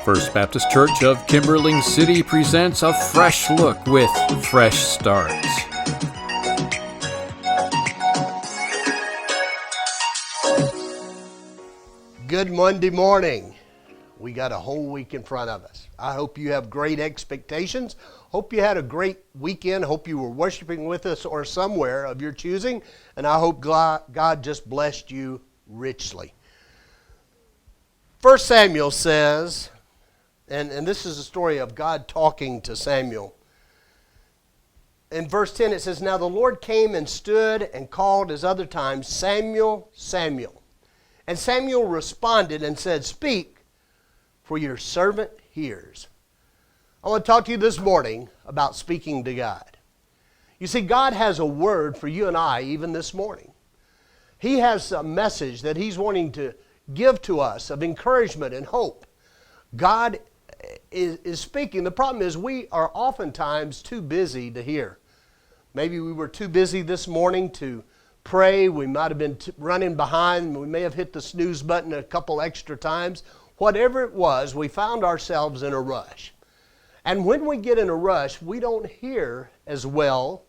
First Baptist Church of Kimberling City presents a fresh look with Fresh Start. Good Monday morning. We got a whole week in front of us. I hope you have great expectations. Hope you had a great weekend. Hope you were worshiping with us or somewhere of your choosing. And I hope God just blessed you richly. 1 Samuel says, and this is a story of God talking to Samuel. In verse 10 it says, "Now the Lord came and stood and called as other times, Samuel, Samuel. And Samuel responded and said, Speak, for your servant hears." I want to talk to you this morning about speaking to God. You see, God has a word for you and I even this morning. He has a message that He's wanting to give to us of encouragement and hope. God is speaking. The problem is we are oftentimes too busy to hear. Maybe we were too busy this morning to pray. We might have been running behind. We may have hit the snooze button a couple extra times. Whatever it was, we found ourselves in a rush. And when we get in a rush, we don't hear as well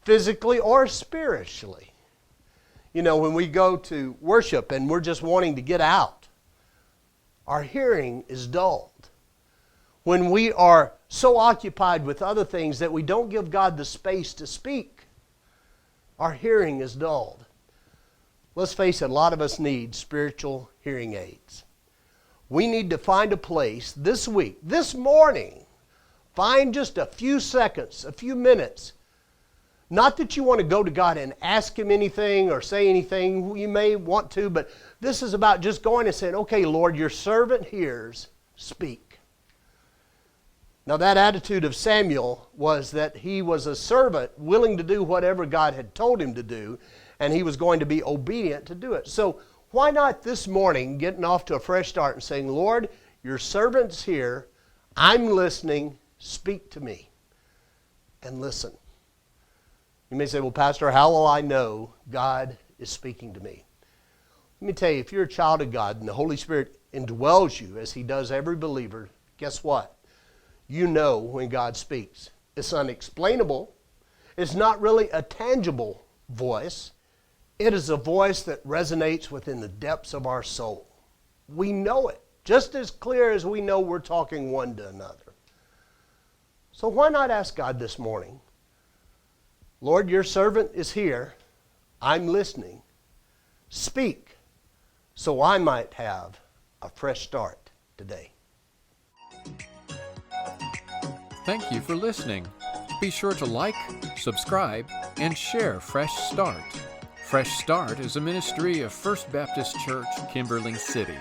physically or spiritually. You know, when we go to worship and we're just wanting to get out, our hearing is dulled. When we are so occupied with other things that we don't give God the space to speak, our hearing is dulled. Let's face it, a lot of us need spiritual hearing aids. We need to find a place this week, this morning, find just a few seconds, a few minutes. Not that you want to go to God and ask Him anything or say anything. You may want to, but this is about just going and saying, okay, Lord, your servant hears, speak. Now that attitude of Samuel was that he was a servant willing to do whatever God had told him to do, and he was going to be obedient to do it. So why not this morning getting off to a fresh start and saying, Lord, your servant's here, I'm listening, speak to me, and listen. You may say, well, Pastor, how will I know God is speaking to me? Let me tell you, if you're a child of God and the Holy Spirit indwells you as He does every believer, guess what? You know when God speaks. It's unexplainable. It's not really a tangible voice. It is a voice that resonates within the depths of our soul. We know it, just as clear as we know we're talking one to another. So why not ask God this morning, Lord, your servant is here. I'm listening. Speak so I might have a fresh start today. Thank you for listening. Be sure to like, subscribe, and share Fresh Start. Fresh Start is a ministry of First Baptist Church, Kimberling City.